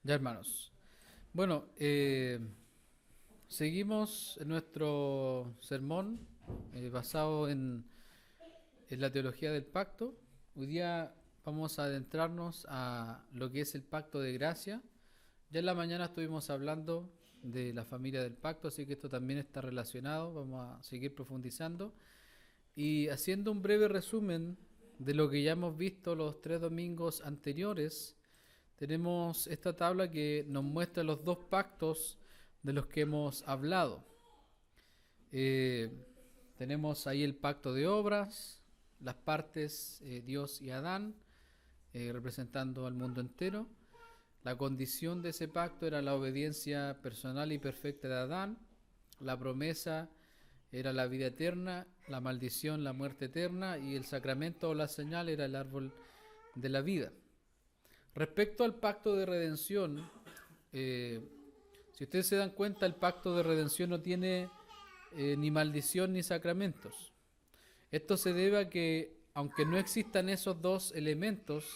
Ya, hermanos. Bueno, seguimos en nuestro sermón basado en la teología del pacto. Hoy día vamos a adentrarnos a lo que es el pacto de gracia. Ya en la mañana estuvimos hablando de la familia del pacto, así que esto también está relacionado. Vamos a seguir profundizando. Y haciendo un breve resumen de lo que ya hemos visto los 3 domingos anteriores, tenemos esta tabla que nos muestra los dos pactos de los que hemos hablado. Eh, Tenemos ahí el pacto de obras, las partes Dios y Adán, representando al mundo entero. La condición de ese pacto era la obediencia personal y perfecta de Adán. La promesa era la vida eterna, la maldición, la muerte eterna, y el sacramento o la señal era el árbol de la vida. Respecto al pacto de redención, eh, si ustedes se dan cuenta, el pacto de redención no tiene ni maldición ni sacramentos. Esto se debe a que, aunque no existan esos dos elementos,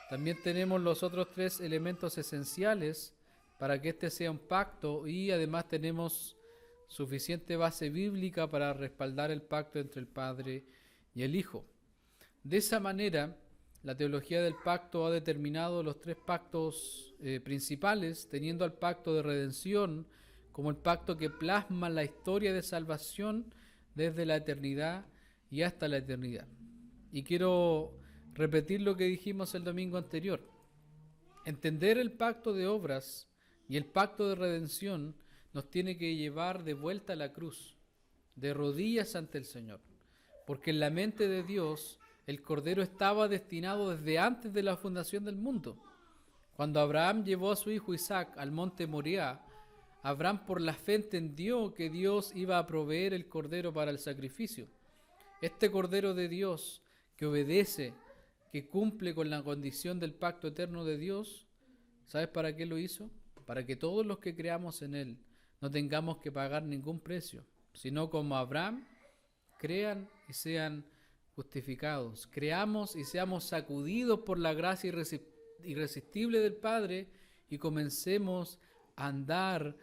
también tenemos los otros tres elementos esenciales para que este sea un pacto, y además tenemos suficiente base bíblica para respaldar el pacto entre el Padre y el Hijo. De esa manera, la teología del pacto ha determinado los tres pactos principales, teniendo al pacto de redención como el pacto que plasma la historia de salvación desde la eternidad y hasta la eternidad. Y quiero repetir lo que dijimos el domingo anterior. Entender el pacto de obras y el pacto de redención nos tiene que llevar de vuelta a la cruz, de rodillas ante el Señor, porque en la mente de Dios el Cordero estaba destinado desde antes de la fundación del mundo. Cuando Abraham llevó a su hijo Isaac al monte Moriah, Abraham por la fe entendió que Dios iba a proveer el Cordero para el sacrificio. Este Cordero de Dios que obedece, que cumple con la condición del pacto eterno de Dios, ¿sabes para qué lo hizo? Para que todos los que creamos en Él no tengamos que pagar ningún precio, sino como Abraham, crean y sean justificados. Creamos y seamos sacudidos por la gracia irresistible del Padre y comencemos a andar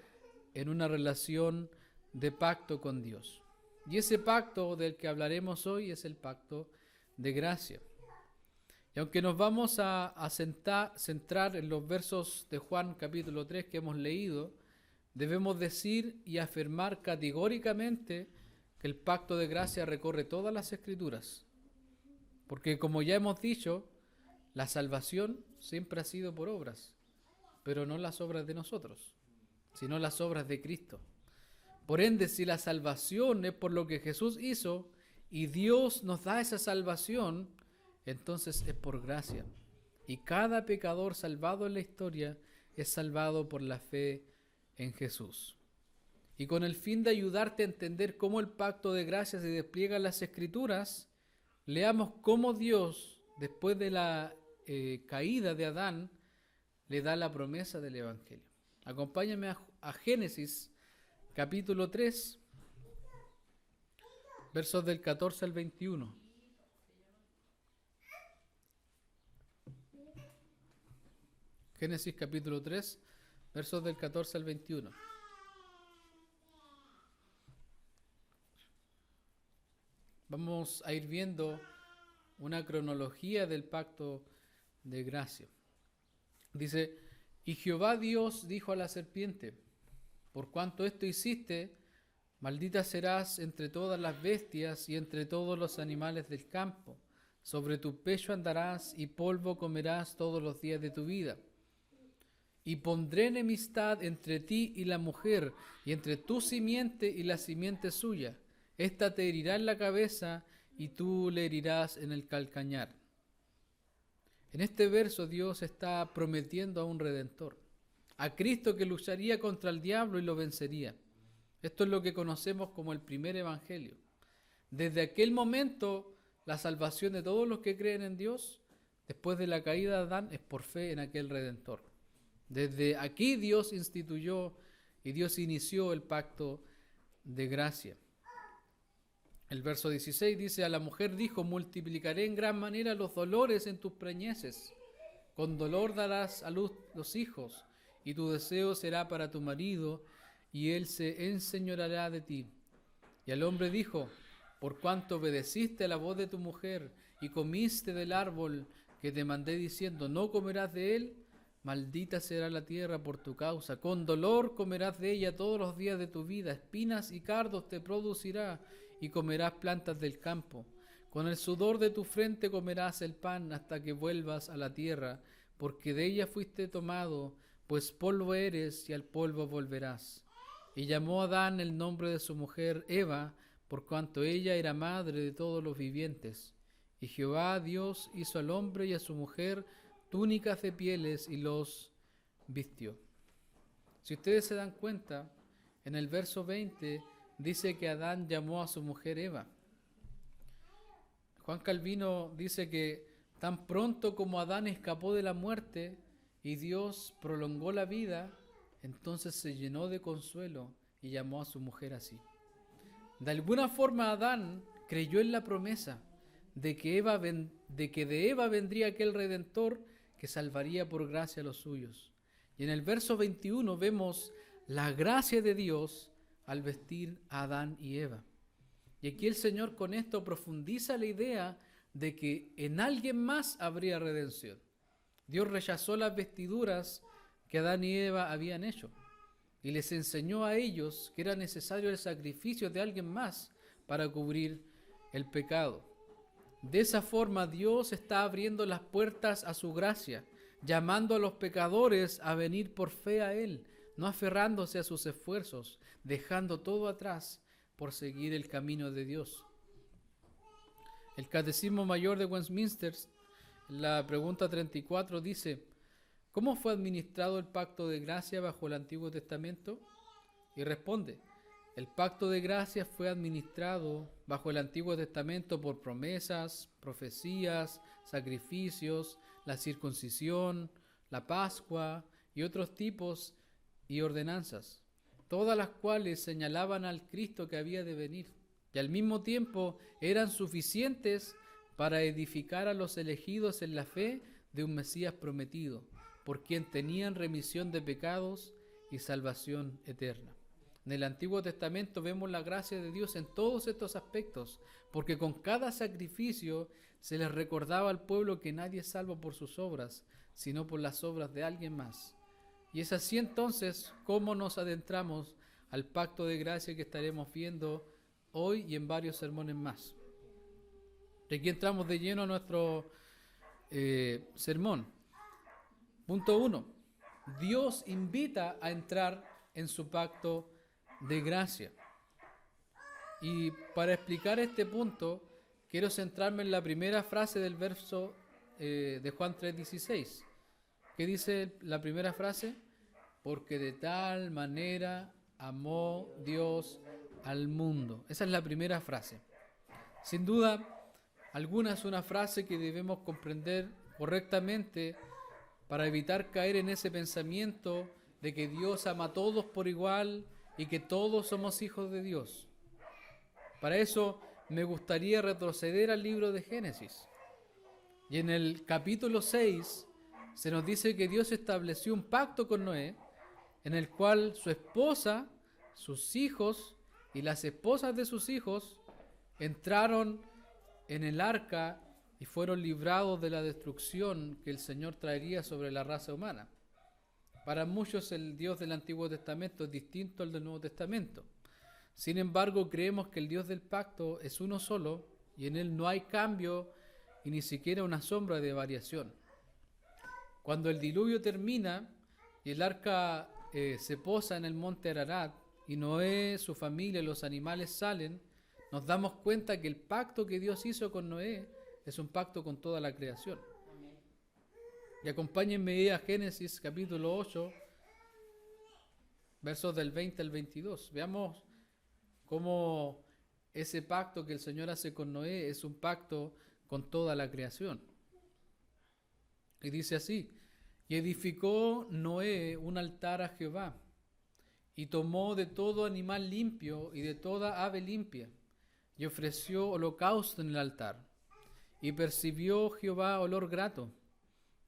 en una relación de pacto con Dios. Y ese pacto del que hablaremos hoy es el pacto de gracia. Y aunque nos vamos a centrar en los versos de Juan capítulo 3 que hemos leído, debemos decir y afirmar categóricamente que el pacto de gracia recorre todas las escrituras. Porque como ya hemos dicho, la salvación siempre ha sido por obras, pero no las obras de nosotros, sino las obras de Cristo. Por ende, si la salvación es por lo que Jesús hizo y Dios nos da esa salvación, entonces es por gracia. Y cada pecador salvado en la historia es salvado por la fe en Jesús. Y con el fin de ayudarte a entender cómo el pacto de gracia se despliega en las Escrituras, leamos cómo Dios, después de la caída de Adán, le da la promesa del Evangelio. Acompáñame a Génesis capítulo 3, versos del 14 al 21. Génesis capítulo 3, versos del 14 al 21. Vamos a ir viendo una cronología del pacto de gracia. Dice, y Jehová Dios dijo a la serpiente, por cuanto esto hiciste, maldita serás entre todas las bestias y entre todos los animales del campo. Sobre tu pecho andarás y polvo comerás todos los días de tu vida. Y pondré enemistad entre ti y la mujer, y entre tu simiente y la simiente suya. Esta te herirá en la cabeza, y tú le herirás en el calcañar. En este verso Dios está prometiendo a un redentor, a Cristo que lucharía contra el diablo y lo vencería. Esto es lo que conocemos como el primer evangelio. Desde aquel momento, la salvación de todos los que creen en Dios, después de la caída de Adán, es por fe en aquel redentor. Desde aquí Dios instituyó y Dios inició el pacto de gracia. El verso 16 dice, a la mujer dijo, multiplicaré en gran manera los dolores en tus preñeces. con dolor darás a luz los hijos, y tu deseo será para tu marido, y él se enseñoreará de ti. Y el hombre dijo: por cuanto obedeciste a la voz de tu mujer, y comiste del árbol que te mandé diciendo, no comerás de él, maldita será la tierra por tu causa, con dolor comerás de ella todos los días de tu vida, espinas y cardos te producirá, y comerás plantas del campo. Con el sudor de tu frente comerás el pan hasta que vuelvas a la tierra, porque de ella fuiste tomado, pues polvo eres y al polvo volverás. Y llamó a Adán el nombre de su mujer Eva, por cuanto ella era madre de todos los vivientes. Y Jehová Dios hizo al hombre y a su mujer túnicas de pieles y los vistió. Si ustedes se dan cuenta, en el verso 20 dice que Adán llamó a su mujer Eva. Juan Calvino dice que tan pronto como Adán escapó de la muerte y Dios prolongó la vida, entonces se llenó de consuelo y llamó a su mujer así. De alguna forma Adán creyó en la promesa de que de Eva vendría aquel Redentor que salvaría por gracia a los suyos. Y en el verso 21 vemos la gracia de Dios al vestir a Adán y Eva. Y aquí el Señor con esto profundiza la idea de que en alguien más habría redención. Dios rechazó las vestiduras que Adán y Eva habían hecho y les enseñó a ellos que era necesario el sacrificio de alguien más para cubrir el pecado. De esa forma Dios está abriendo las puertas a su gracia, llamando a los pecadores a venir por fe a Él, no aferrándose a sus esfuerzos, dejando todo atrás por seguir el camino de Dios. El Catecismo Mayor de Westminster, la pregunta 34, dice: ¿cómo fue administrado el pacto de gracia bajo el Antiguo Testamento? Y responde: el pacto de gracia fue administrado bajo el Antiguo Testamento por promesas, profecías, sacrificios, la circuncisión, la Pascua y otros tipos y ordenanzas, todas las cuales señalaban al Cristo que había de venir, y al mismo tiempo eran suficientes para edificar a los elegidos en la fe de un Mesías prometido, por quien tenían remisión de pecados y salvación eterna. En el Antiguo Testamento vemos la gracia de Dios en todos estos aspectos, porque con cada sacrificio se les recordaba al pueblo que nadie es salvo por sus obras, sino por las obras de alguien más. Y es así entonces como nos adentramos al pacto de gracia que estaremos viendo hoy y en varios sermones más. Y aquí entramos de lleno a nuestro sermón. Punto 1. Dios invita a entrar en su pacto de gracia. Y para explicar este punto, quiero centrarme en la primera frase del verso de Juan 3:16. ¿Qué dice la primera frase? Porque de tal manera amó Dios al mundo. Esa es la primera frase. Sin duda alguna es una frase que debemos comprender correctamente para evitar caer en ese pensamiento de que Dios ama a todos por igual y que todos somos hijos de Dios. Para eso me gustaría retroceder al libro de Génesis. Y en el capítulo 6 se nos dice que Dios estableció un pacto con Noé, en el cual su esposa, sus hijos y las esposas de sus hijos entraron en el arca y fueron librados de la destrucción que el Señor traería sobre la raza humana. Para muchos el Dios del Antiguo Testamento es distinto al del Nuevo Testamento. Sin embargo, creemos que el Dios del pacto es uno solo y en él no hay cambio y ni siquiera una sombra de variación. Cuando el diluvio termina y el arca se posa en el monte Ararat y Noé, su familia y los animales salen, nos damos cuenta que el pacto que Dios hizo con Noé es un pacto con toda la creación. Y acompáñenme a Génesis capítulo 8, versos del 20 al 22. Veamos cómo ese pacto que el Señor hace con Noé es un pacto con toda la creación. Y dice así: y edificó Noé un altar a Jehová, y tomó de todo animal limpio y de toda ave limpia, y ofreció holocausto en el altar. Y percibió Jehová olor grato,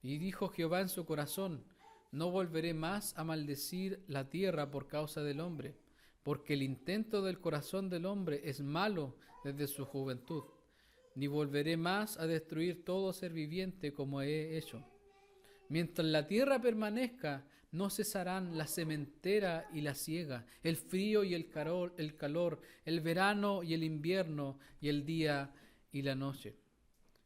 Y dijo Jehová en su corazón: no volveré más a maldecir la tierra por causa del hombre, porque el intento del corazón del hombre es malo desde su juventud. Ni volveré más a destruir todo ser viviente como he hecho. Mientras la tierra permanezca, no cesarán la sementera y la siega, el frío y el calor, el verano y el invierno, y el día y la noche.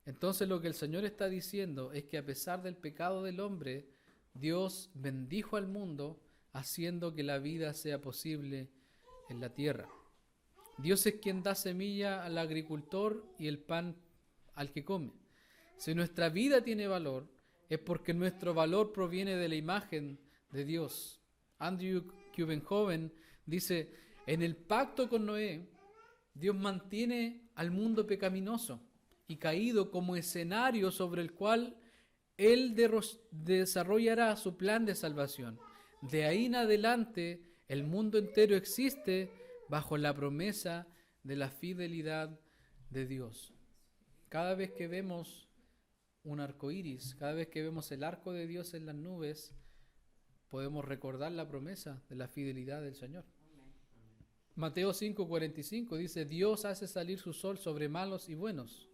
Entonces lo que el Señor está diciendo es que a pesar del pecado del hombre, Dios bendijo al mundo haciendo que la vida sea posible en la tierra. Dios es quien da semilla al agricultor y el pan al que come. Si nuestra vida tiene valor, es porque nuestro valor proviene de la imagen de Dios. Andrew Kubenhoven dice: en el pacto con Noé, Dios mantiene al mundo pecaminoso y caído como escenario sobre el cual Él desarrollará su plan de salvación. De ahí en adelante, el mundo entero existe bajo la promesa de la fidelidad de Dios. Cada vez que vemos un arco iris, cada vez que vemos el arco de Dios en las nubes, podemos recordar la promesa de la fidelidad del Señor. Mateo 5:45 dice: Dios hace salir su sol sobre malos y buenos,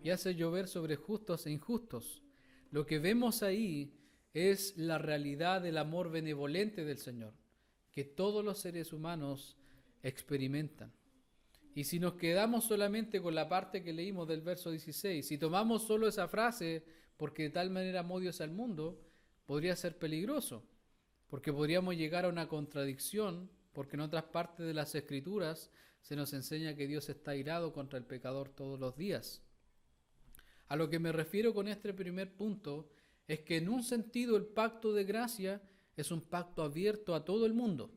y hace llover sobre justos e injustos. Lo que vemos ahí es la realidad del amor benevolente del Señor, que todos los seres humanos experimentan. Y si nos quedamos solamente con la parte que leímos del verso 16, si tomamos solo esa frase, porque de tal manera amó Dios al mundo, podría ser peligroso, porque podríamos llegar a una contradicción, porque en otras partes de las Escrituras se nos enseña que Dios está airado contra el pecador todos los días. A lo que me refiero con este primer punto es que en un sentido el pacto de gracia es un pacto abierto a todo el mundo,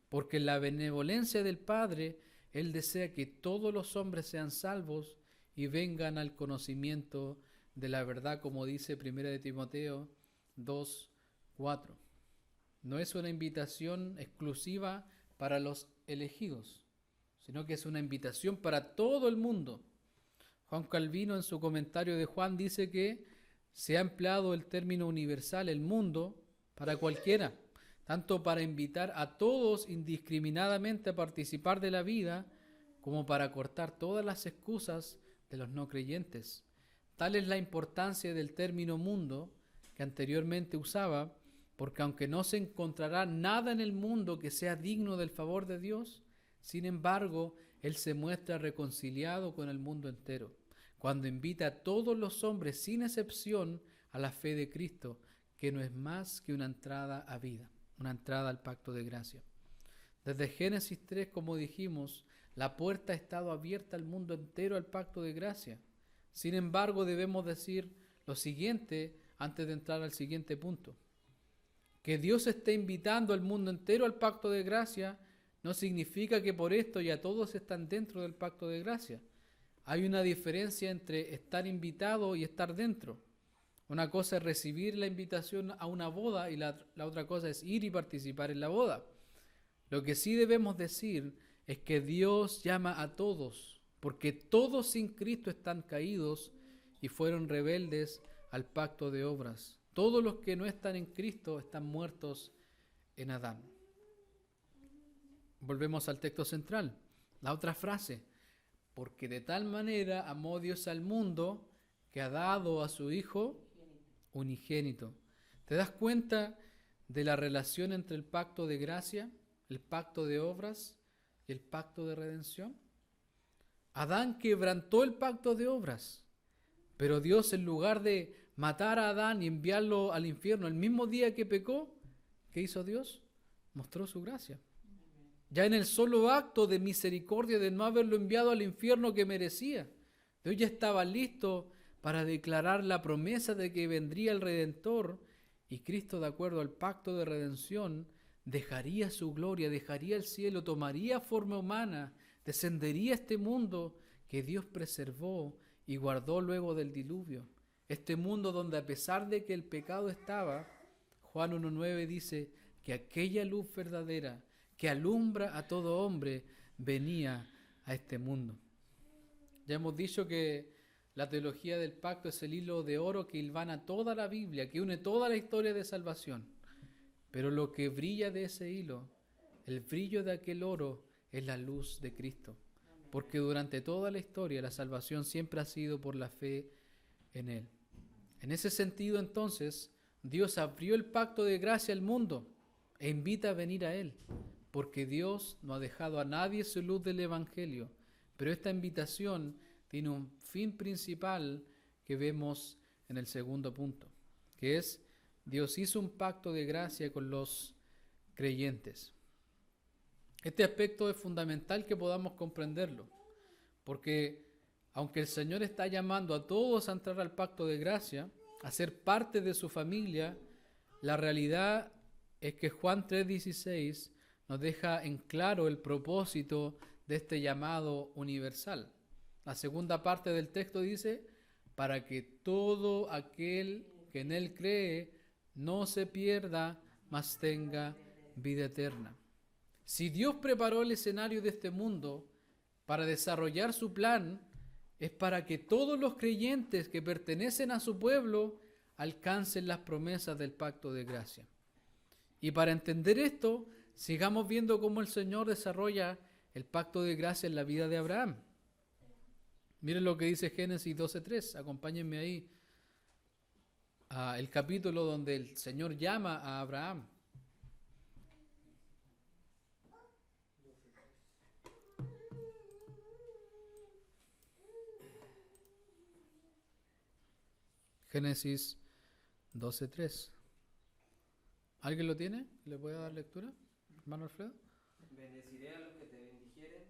porque en la benevolencia del Padre Él desea que todos los hombres sean salvos y vengan al conocimiento de la verdad, como dice 1 de Timoteo 2:4. No es una invitación exclusiva para los elegidos, sino que es una invitación para todo el mundo. Juan Calvino, en su comentario de Juan, dice que se ha empleado el término universal, el mundo, para cualquiera, tanto para invitar a todos indiscriminadamente a participar de la vida, como para cortar todas las excusas de los no creyentes. Tal es la importancia del término mundo que anteriormente usaba, porque aunque no se encontrará nada en el mundo que sea digno del favor de Dios, sin embargo, Él se muestra reconciliado con el mundo entero, cuando invita a todos los hombres, sin excepción, a la fe de Cristo, que no es más que una entrada a vida, una entrada al pacto de gracia. Desde Génesis 3, como dijimos, la puerta ha estado abierta al mundo entero al pacto de gracia. Sin embargo, debemos decir lo siguiente antes de entrar al siguiente punto. Que Dios esté invitando al mundo entero al pacto de gracia no significa que por esto ya todos están dentro del pacto de gracia. Hay una diferencia entre estar invitado y estar dentro. Una cosa es recibir la invitación a una boda y la otra cosa es ir y participar en la boda. Lo que sí debemos decir es que Dios llama a todos, porque todos sin Cristo están caídos y fueron rebeldes al pacto de obras. Todos los que no están en Cristo están muertos en Adán. Volvemos al texto central. La otra frase: porque de tal manera amó Dios al mundo que ha dado a su Hijo unigénito. ¿Te das cuenta de la relación entre el pacto de gracia, el pacto de obras y el pacto de redención? Adán quebrantó el pacto de obras, pero Dios, en lugar de matar a Adán y enviarlo al infierno el mismo día que pecó, ¿qué hizo Dios? Mostró su gracia. Ya en el solo acto de misericordia de no haberlo enviado al infierno que merecía, Dios ya estaba listo para declarar la promesa de que vendría el Redentor, y Cristo, de acuerdo al pacto de redención, dejaría su gloria, dejaría el cielo, tomaría forma humana, descendería a este mundo que Dios preservó y guardó luego del diluvio. Este mundo donde, a pesar de que el pecado estaba, Juan 1:9 dice que aquella luz verdadera que alumbra a todo hombre venía a este mundo. Ya hemos dicho que La teología del pacto es el hilo de oro que hilvana toda la Biblia, que une toda la historia de salvación. Pero lo que brilla de ese hilo, el brillo de aquel oro, es la luz de Cristo. Porque durante toda la historia la salvación siempre ha sido por la fe en Él. En ese sentido, entonces, Dios abrió el pacto de gracia al mundo e invita a venir a Él, porque Dios no ha dejado a nadie su luz del Evangelio. Pero esta invitación tiene un fin principal que vemos en el segundo punto, que es Dios hizo un pacto de gracia con los creyentes. Este aspecto es fundamental que podamos comprenderlo, porque aunque el Señor está llamando a todos a entrar al pacto de gracia, a ser parte de su familia, la realidad es que Juan 3:16 nos deja en claro el propósito de este llamado universal. La segunda parte del texto dice, para que todo aquel que en Él cree no se pierda, mas tenga vida eterna. Si Dios preparó el escenario de este mundo para desarrollar su plan, es para que todos los creyentes que pertenecen a su pueblo alcancen las promesas del pacto de gracia. Y para entender esto, sigamos viendo cómo el Señor desarrolla el pacto de gracia en la vida de Abraham. Miren lo que dice Génesis 12:3, acompáñenme ahí, el capítulo donde el Señor llama a Abraham. Génesis 12:3. ¿Alguien lo tiene? ¿Le puede dar lectura, hermano Alfredo? Bendeciré a los que te bendijeren,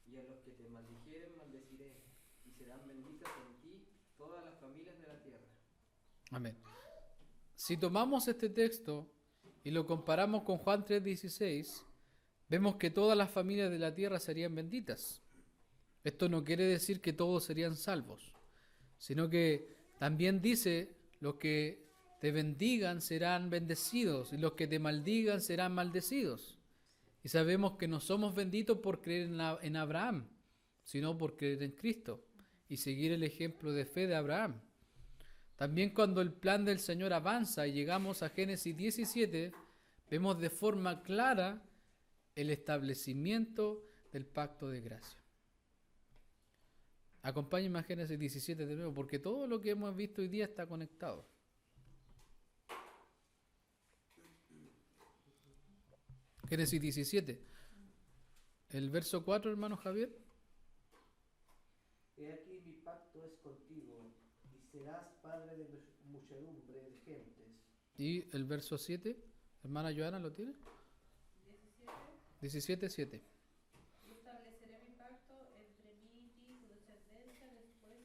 y a los que te maldijeren maldeciré, y serán benditas en ti todas las familias de la tierra. Amén. Si tomamos este texto y lo comparamos con Juan 3:16, vemos que todas las familias de la tierra serían benditas. Esto no quiere decir que todos serían salvos, sino que también dice, los que te bendigan serán bendecidos y los que te maldigan serán maldecidos. Y sabemos que no somos benditos por creer en Abraham, sino por creer en Cristo y seguir el ejemplo de fe de Abraham. También cuando el plan del Señor avanza y llegamos a Génesis 17, vemos de forma clara el establecimiento del pacto de gracia. Acompáñenme a Génesis 17 de nuevo, porque todo lo que hemos visto hoy día está conectado. Génesis 17, el verso 4, hermano Javier. He aquí mi pacto es contigo, y serás padre de muchedumbre de gentes. Y el verso 7, hermana Joana, ¿lo tiene? 17, 7. Y estableceré mi pacto entre mí y ti, tu descendencia después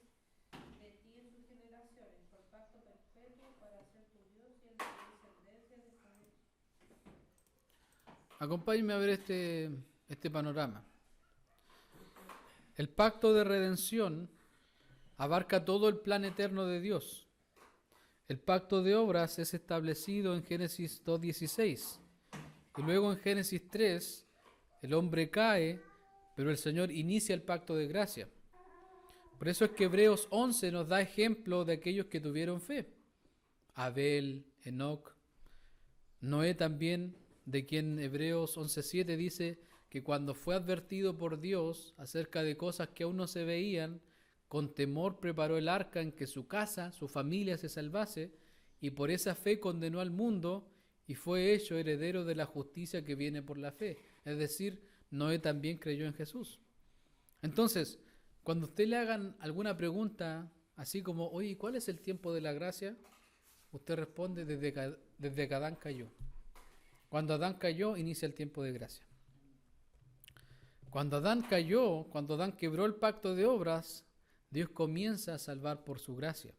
de ti en sus generaciones, por pacto perpetuo para ser tu Dios y el de tu descendencia después de ti. Acompáñenme a ver este panorama. El pacto de redención abarca todo el plan eterno de Dios. El pacto de obras es establecido en Génesis 2:16. Y luego en Génesis 3, el hombre cae, pero el Señor inicia el pacto de gracia. Por eso es que Hebreos 11 nos da ejemplo de aquellos que tuvieron fe. Abel, Enoc, Noé también, de quien Hebreos 11:7 dice que cuando fue advertido por Dios acerca de cosas que aún no se veían, con temor preparó el arca en que su casa, su familia se salvase, y por esa fe condenó al mundo y fue hecho heredero de la justicia que viene por la fe. Es decir, Noé también creyó en Jesús. Entonces, cuando usted le hagan alguna pregunta, así como, oye, ¿cuál es el tiempo de la gracia? Usted responde desde que Adán cayó. Cuando Adán cayó, inicia el tiempo de gracia. Cuando Adán cayó, cuando Adán quebró el pacto de obras, Dios comienza a salvar por su gracia.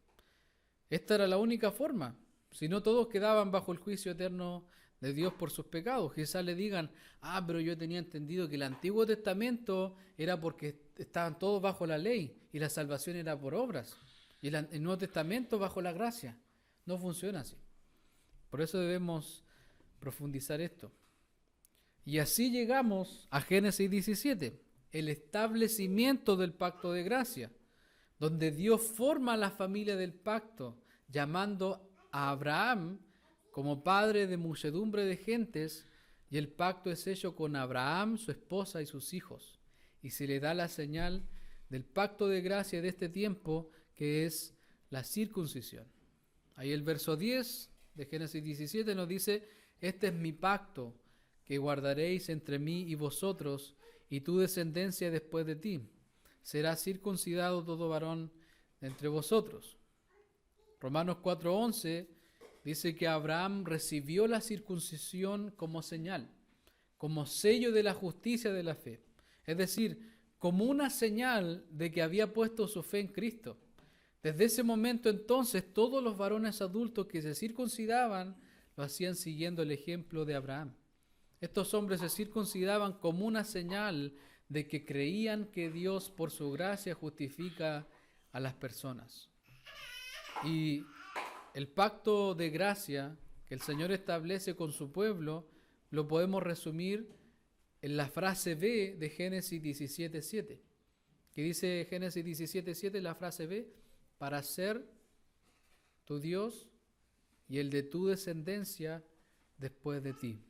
Esta era la única forma. Si no, todos quedaban bajo el juicio eterno de Dios por sus pecados. Quizás le digan, pero yo tenía entendido que el Antiguo Testamento era porque estaban todos bajo la ley y la salvación era por obras. Y el Nuevo Testamento bajo la gracia. No funciona así. Por eso debemos profundizar esto. Y así llegamos a Génesis 17, el establecimiento del pacto de gracia. donde Dios forma la familia del pacto, llamando a Abraham como padre de muchedumbre de gentes, y el pacto es hecho con Abraham, su esposa y sus hijos. Y se le da la señal del pacto de gracia de este tiempo, que es la circuncisión. Ahí el verso 10 de Génesis 17 nos dice: este es mi pacto que guardaréis entre mí y vosotros y tu descendencia después de ti. Será circuncidado todo varón entre vosotros. Romanos 4:11 dice que Abraham recibió la circuncisión como señal, como sello de la justicia de la fe. Es decir, como una señal de que había puesto su fe en Cristo. Desde ese momento entonces todos los varones adultos que se circuncidaban lo hacían siguiendo el ejemplo de Abraham. Estos hombres se circuncidaban como una señal de que creían que Dios por su gracia justifica a las personas. Y el pacto de gracia que el Señor establece con su pueblo lo podemos resumir en la frase B de Génesis 17:7. Que dice Génesis 17:7, la frase B: para ser tu Dios y el de tu descendencia después de ti.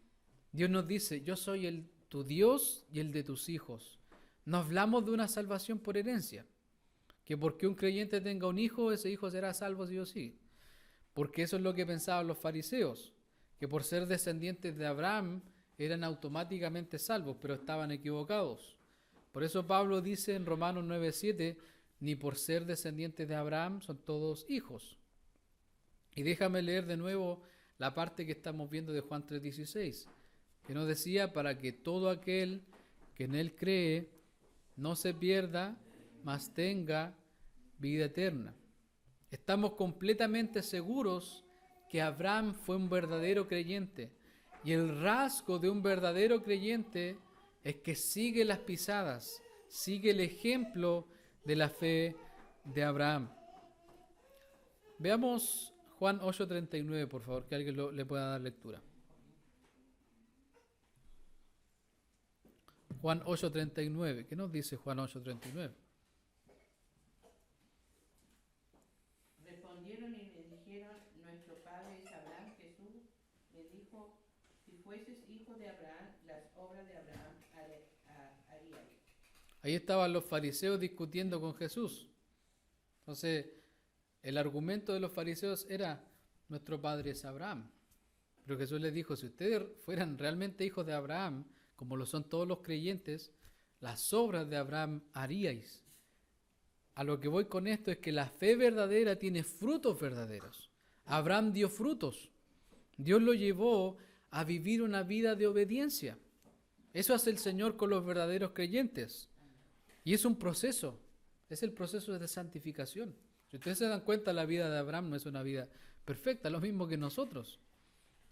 Dios nos dice: yo soy tu Dios y el de tus hijos. No hablamos de una salvación por herencia, que porque un creyente tenga un hijo, ese hijo será salvo sí o sí. Porque eso es lo que pensaban los fariseos, que por ser descendientes de Abraham eran automáticamente salvos, pero estaban equivocados. Por eso Pablo dice en Romanos 9:7, ni por ser descendientes de Abraham son todos hijos. Y déjame leer de nuevo la parte que estamos viendo de Juan 3:16, que nos decía: para que todo aquel que en él cree no se pierda, mas tenga vida eterna. Estamos completamente seguros que Abraham fue un verdadero creyente, y el rasgo de un verdadero creyente es que sigue las pisadas, sigue el ejemplo de la fe de Abraham. Veamos Juan 8:39, por favor, que alguien le pueda dar lectura. Juan 8:39. ¿Qué nos dice Juan 8:39? Respondieron y le dijeron: nuestro padre es Abraham. Jesús le dijo: si fueses hijo de Abraham, las obras de Abraham harías. Ahí estaban los fariseos discutiendo con Jesús. Entonces, el argumento de los fariseos era: nuestro padre es Abraham. Pero Jesús les dijo: si ustedes fueran realmente hijos de Abraham, como lo son todos los creyentes, las obras de Abraham haríais. A lo que voy con esto es que la fe verdadera tiene frutos verdaderos. Abraham dio frutos. Dios lo llevó a vivir una vida de obediencia. Eso hace el Señor con los verdaderos creyentes. Y es un proceso. Es el proceso de santificación. Si ustedes se dan cuenta, la vida de Abraham no es una vida perfecta, lo mismo que nosotros.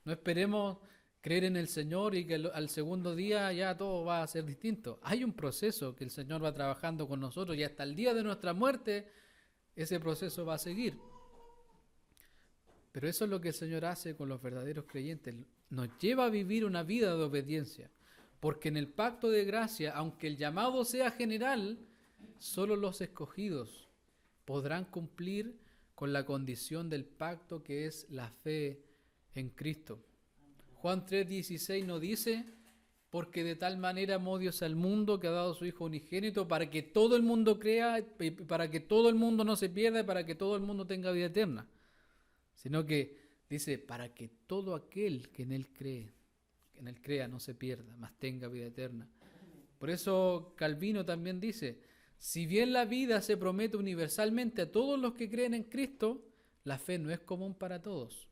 No esperemos creer en el Señor y que al segundo día ya todo va a ser distinto. Hay un proceso que el Señor va trabajando con nosotros, y hasta el día de nuestra muerte ese proceso va a seguir. Pero eso es lo que el Señor hace con los verdaderos creyentes. Nos lleva a vivir una vida de obediencia. Porque en el pacto de gracia, aunque el llamado sea general, solo los escogidos podrán cumplir con la condición del pacto, que es la fe en Cristo. Juan 3:16 nos dice: porque de tal manera amó Dios al mundo que ha dado a su Hijo unigénito, para que todo el mundo crea, para que todo el mundo no se pierda, y para que todo el mundo tenga vida eterna. Sino que dice: para que todo aquel que en él crea no se pierda, mas tenga vida eterna. Por eso Calvino también dice: si bien la vida se promete universalmente a todos los que creen en Cristo, la fe no es común para todos.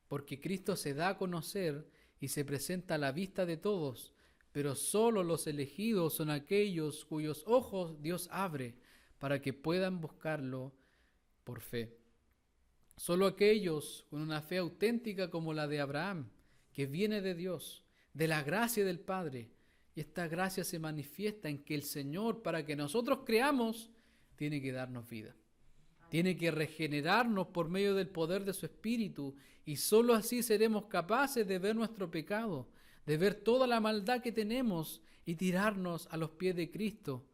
Porque Cristo se da a conocer y se presenta a la vista de todos, pero solo los elegidos son aquellos cuyos ojos Dios abre para que puedan buscarlo por fe. Solo aquellos con una fe auténtica como la de Abraham, que viene de Dios, de la gracia del Padre. Y esta gracia se manifiesta en que el Señor, para que nosotros creamos, tiene que darnos vida. Tiene que regenerarnos por medio del poder de su Espíritu, y solo así seremos capaces de ver nuestro pecado, de ver toda la maldad que tenemos y tirarnos a los pies de Cristo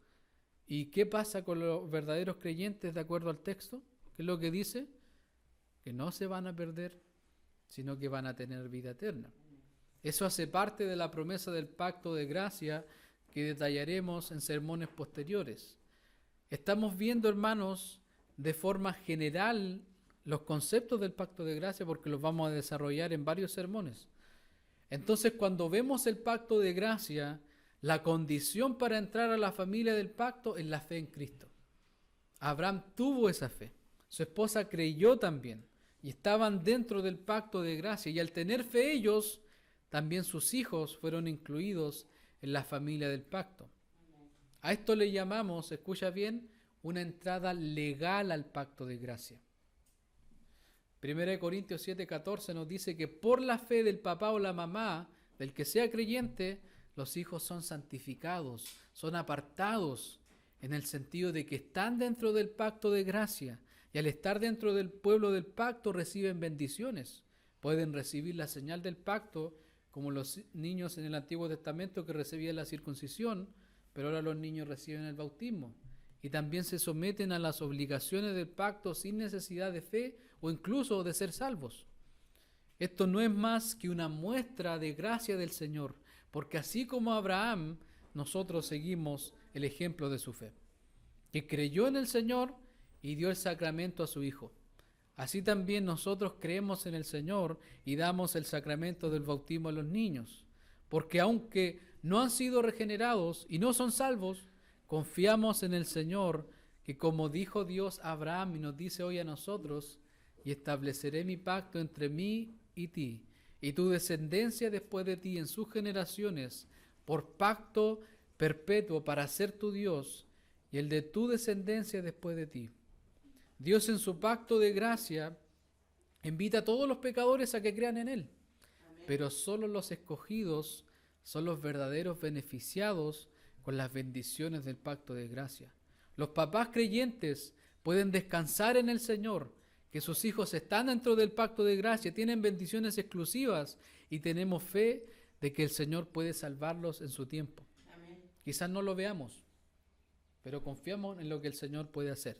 ¿Y qué pasa con los verdaderos creyentes de acuerdo al texto? ¿Qué es lo que dice? Que no se van a perder, sino que van a tener vida eterna. Eso hace parte de la promesa del pacto de gracia que detallaremos en sermones posteriores. Estamos viendo, hermanos, de forma general los conceptos del pacto de gracia porque los vamos a desarrollar en varios sermones. Entonces, cuando vemos el pacto de gracia, la condición para entrar a la familia del pacto es la fe en Cristo. Abraham tuvo esa fe. Su esposa creyó también y estaban dentro del pacto de gracia. Y al tener fe ellos, también sus hijos fueron incluidos en la familia del pacto. A esto le llamamos, escucha bien, una entrada legal al pacto de gracia. 1 Corintios 7:14 nos dice que por la fe del papá o la mamá, del que sea creyente, los hijos son santificados, son apartados, en el sentido de que están dentro del pacto de gracia, y al estar dentro del pueblo del pacto reciben bendiciones. Pueden recibir la señal del pacto, como los niños en el Antiguo Testamento que recibían la circuncisión, pero ahora los niños reciben el bautismo. Y también se someten a las obligaciones del pacto sin necesidad de fe o incluso de ser salvos. Esto no es más que una muestra de gracia del Señor, porque así como Abraham, nosotros seguimos el ejemplo de su fe, que creyó en el Señor y dio el sacramento a su Hijo. Así también nosotros creemos en el Señor y damos el sacramento del bautismo a los niños, porque aunque no han sido regenerados y no son salvos, confiamos en el Señor, que como dijo Dios a Abraham y nos dice hoy a nosotros, y estableceré mi pacto entre mí y ti, y tu descendencia después de ti en sus generaciones, por pacto perpetuo para ser tu Dios, y el de tu descendencia después de ti. Dios en su pacto de gracia invita a todos los pecadores a que crean en Él, pero solo los escogidos son los verdaderos beneficiados con las bendiciones del pacto de gracia. Los papás creyentes pueden descansar en el Señor, que sus hijos están dentro del pacto de gracia, tienen bendiciones exclusivas y tenemos fe de que el Señor puede salvarlos en su tiempo. Amén. Quizás no lo veamos, pero confiamos en lo que el Señor puede hacer.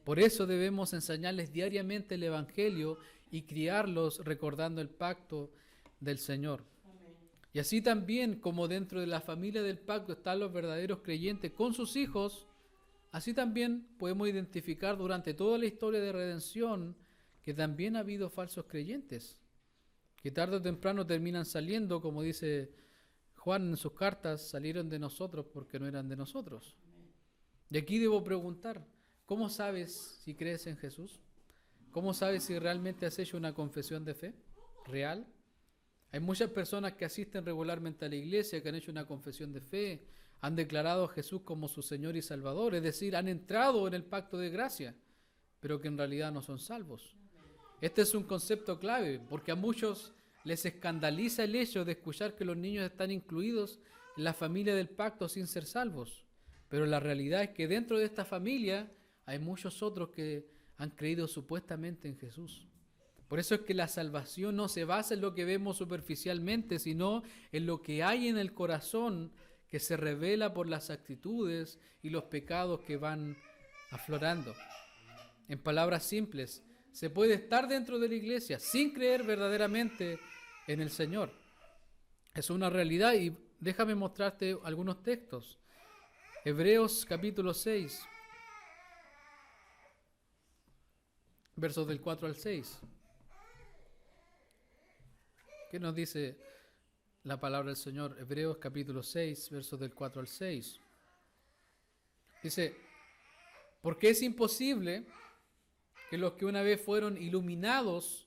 Por eso debemos enseñarles diariamente el Evangelio y criarlos recordando el pacto del Señor. Amén. Y así también como dentro de la familia del pacto están los verdaderos creyentes con sus hijos, así también podemos identificar durante toda la historia de redención que también ha habido falsos creyentes, que tarde o temprano terminan saliendo, como dice Juan en sus cartas, salieron de nosotros porque no eran de nosotros. Y aquí debo preguntar, ¿cómo sabes si crees en Jesús? ¿Cómo sabes si realmente has hecho una confesión de fe real? Hay muchas personas que asisten regularmente a la iglesia, que han hecho una confesión de fe, han declarado a Jesús como su Señor y Salvador, es decir, han entrado en el pacto de gracia, pero que en realidad no son salvos. Este es un concepto clave, porque a muchos les escandaliza el hecho de escuchar que los niños están incluidos en la familia del pacto sin ser salvos. Pero la realidad es que dentro de esta familia hay muchos otros que han creído supuestamente en Jesús. Por eso es que la salvación no se basa en lo que vemos superficialmente, sino en lo que hay en el corazón que se revela por las actitudes y los pecados que van aflorando. En palabras simples, se puede estar dentro de la iglesia sin creer verdaderamente en el Señor. Es una realidad y déjame mostrarte algunos textos. Hebreos capítulo 6, versos del 4 al 6. ¿Qué nos dice la palabra del Señor? Hebreos capítulo 6, versos del 4 al 6. Dice, porque es imposible que los que una vez fueron iluminados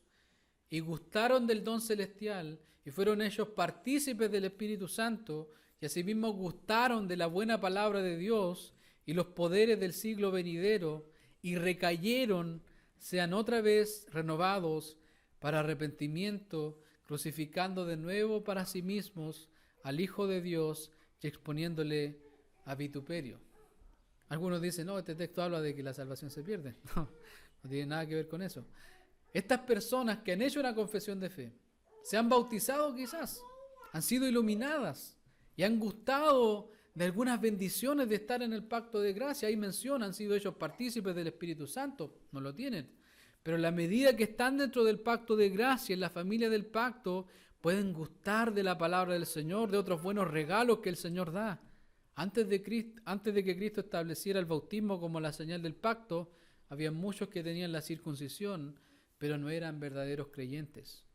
y gustaron del don celestial y fueron hechos partícipes del Espíritu Santo y asimismo gustaron de la buena palabra de Dios y los poderes del siglo venidero y recayeron, sean otra vez renovados para arrepentimiento, crucificando de nuevo para sí mismos al Hijo de Dios y exponiéndole a vituperio. Algunos dicen, no, este texto habla de que la salvación se pierde. No tiene nada que ver con eso. Estas personas que han hecho una confesión de fe, se han bautizado quizás, han sido iluminadas y han gustado de algunas bendiciones de estar en el pacto de gracia. Ahí menciona, han sido hechos partícipes del Espíritu Santo, no lo tienen. Pero a la medida que están dentro del pacto de gracia, en la familia del pacto, pueden gustar de la palabra del Señor, de otros buenos regalos que el Señor da. Antes de que Cristo estableciera el bautismo como la señal del pacto, había muchos que tenían la circuncisión, pero no eran verdaderos creyentes.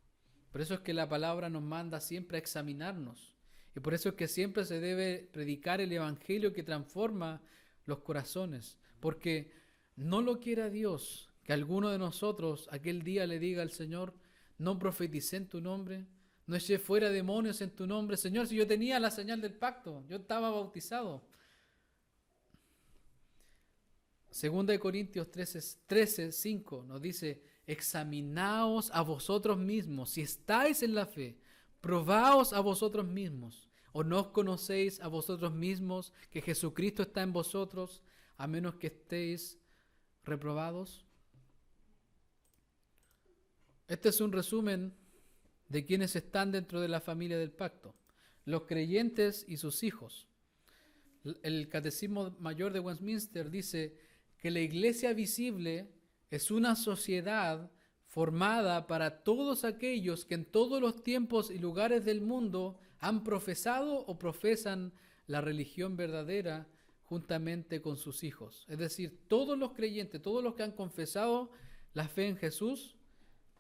Por eso es que la palabra nos manda siempre a examinarnos. Y por eso es que siempre se debe predicar el evangelio que transforma los corazones. Porque no lo quiera Dios que alguno de nosotros aquel día le diga al Señor: no profeticé en tu nombre, no eché fuera demonios en tu nombre. Señor, si yo tenía la señal del pacto, yo estaba bautizado. 2 Corintios 13:5 nos dice: examinaos a vosotros mismos, si estáis en la fe, probaos a vosotros mismos, o no os conocéis a vosotros mismos que Jesucristo está en vosotros, a menos que estéis reprobados. Este es un resumen de quienes están dentro de la familia del pacto: los creyentes y sus hijos. El Catecismo Mayor de Westminster dice que la iglesia visible es una sociedad formada para todos aquellos que en todos los tiempos y lugares del mundo han profesado o profesan la religión verdadera juntamente con sus hijos. Es decir, todos los creyentes, todos los que han confesado la fe en Jesús,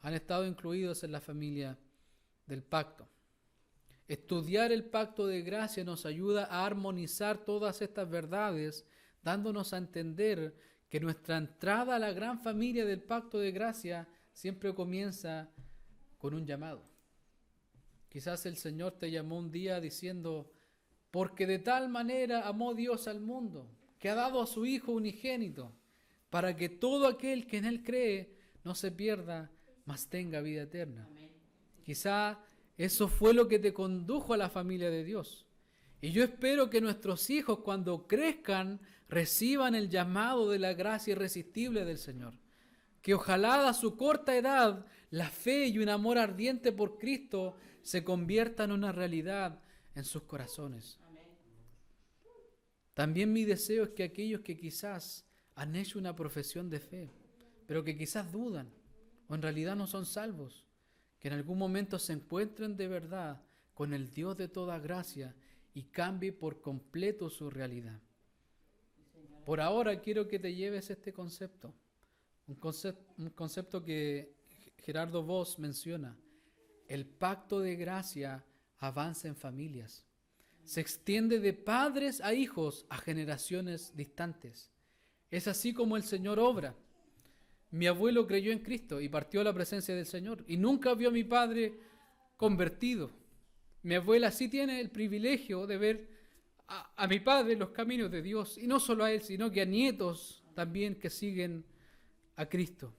han estado incluidos en la familia del pacto. Estudiar el pacto de gracia nos ayuda a armonizar todas estas verdades, dándonos a entender que nuestra entrada a la gran familia del pacto de gracia siempre comienza con un llamado. Quizás el Señor te llamó un día diciendo: porque de tal manera amó Dios al mundo, que ha dado a su Hijo unigénito, para que todo aquel que en Él cree no se pierda, mas tenga vida eterna. Amén. Quizá eso fue lo que te condujo a la familia de Dios. Y yo espero que nuestros hijos, cuando crezcan, reciban el llamado de la gracia irresistible del Señor. Que ojalá a su corta edad la fe y un amor ardiente por Cristo se conviertan en una realidad en sus corazones. Amén. También mi deseo es que aquellos que quizás han hecho una profesión de fe, pero que quizás dudan o en realidad no son salvos, que en algún momento se encuentren de verdad con el Dios de toda gracia y cambie por completo su realidad. Por ahora quiero que te lleves este concepto, un concepto que Gerardo Voss menciona: el pacto de gracia avanza en familias, se extiende de padres a hijos a generaciones distantes. Es así como el Señor obra. Mi abuelo creyó en Cristo y partió a la presencia del Señor y nunca vio a mi padre convertido. Mi abuela sí tiene el privilegio de ver a mi padre en los caminos de Dios, y no solo a él, sino que a nietos también que siguen a Cristo.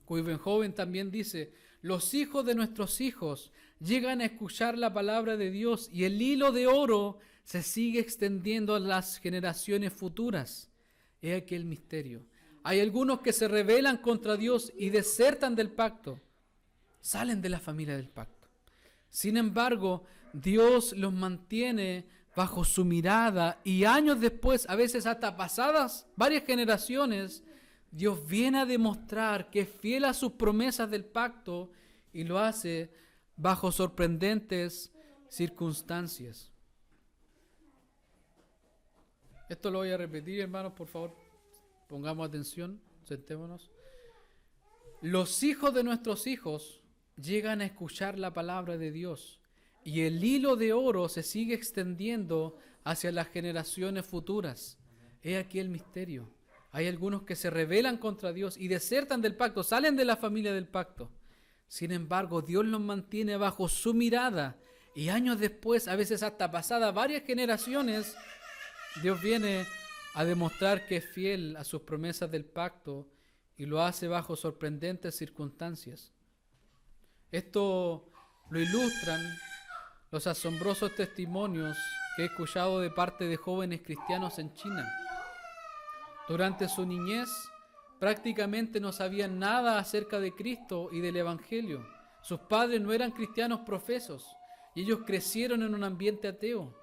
Joven también dice: los hijos de nuestros hijos llegan a escuchar la palabra de Dios y el hilo de oro se sigue extendiendo a las generaciones futuras. He aquí el misterio. Hay algunos que se rebelan contra Dios y desertan del pacto, salen de la familia del pacto. Sin embargo, Dios los mantiene bajo su mirada y años después, a veces hasta pasadas varias generaciones, Dios viene a demostrar que es fiel a sus promesas del pacto y lo hace bajo sorprendentes circunstancias. Esto lo voy a repetir, hermanos, por favor, pongamos atención, sentémonos. Los hijos de nuestros hijos llegan a escuchar la palabra de Dios y el hilo de oro se sigue extendiendo hacia las generaciones futuras. He aquí el misterio. Hay algunos que se rebelan contra Dios y desertan del pacto, salen de la familia del pacto. Sin embargo, Dios los mantiene bajo su mirada y años después, a veces hasta pasadas varias generaciones, Dios viene a demostrar que es fiel a sus promesas del pacto y lo hace bajo sorprendentes circunstancias. Esto lo ilustran los asombrosos testimonios que he escuchado de parte de jóvenes cristianos en China. Durante su niñez, prácticamente no sabían nada acerca de Cristo y del Evangelio. Sus padres no eran cristianos profesos y ellos crecieron en un ambiente ateo.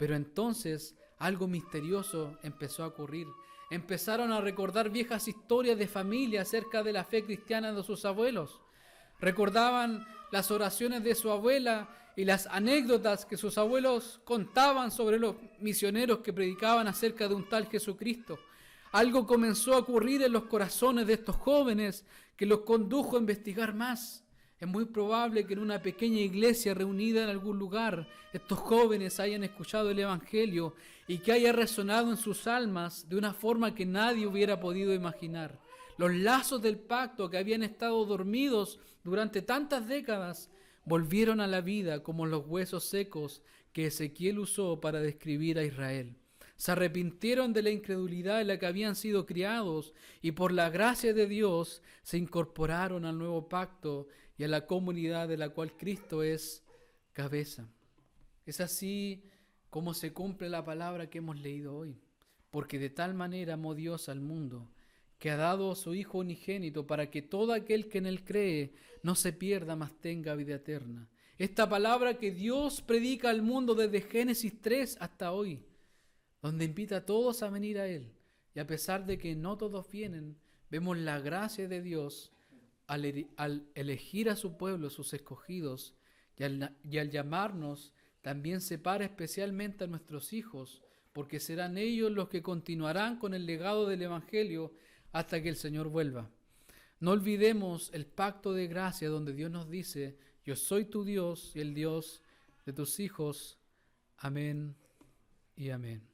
Pero entonces algo misterioso empezó a ocurrir. Empezaron a recordar viejas historias de familia acerca de la fe cristiana de sus abuelos. Recordaban las oraciones de su abuela y las anécdotas que sus abuelos contaban sobre los misioneros que predicaban acerca de un tal Jesucristo. Algo comenzó a ocurrir en los corazones de estos jóvenes que los condujo a investigar más. Es muy probable que en una pequeña iglesia reunida en algún lugar, estos jóvenes hayan escuchado el Evangelio y que haya resonado en sus almas de una forma que nadie hubiera podido imaginar. Los lazos del pacto que habían estado dormidos durante tantas décadas volvieron a la vida como los huesos secos que Ezequiel usó para describir a Israel. Se arrepintieron de la incredulidad en la que habían sido criados y por la gracia de Dios se incorporaron al nuevo pacto y a la comunidad de la cual Cristo es cabeza. Es así como se cumple la palabra que hemos leído hoy. Porque de tal manera amó Dios al mundo, que ha dado a su Hijo unigénito para que todo aquel que en Él cree no se pierda, mas tenga vida eterna. Esta palabra que Dios predica al mundo desde Génesis 3 hasta hoy, donde invita a todos a venir a Él. Y a pesar de que no todos vienen, vemos la gracia de Dios al elegir a su pueblo, sus escogidos, y al llamarnos, también separa especialmente a nuestros hijos, porque serán ellos los que continuarán con el legado del Evangelio hasta que el Señor vuelva. No olvidemos el pacto de gracia donde Dios nos dice: yo soy tu Dios y el Dios de tus hijos. Amén y amén.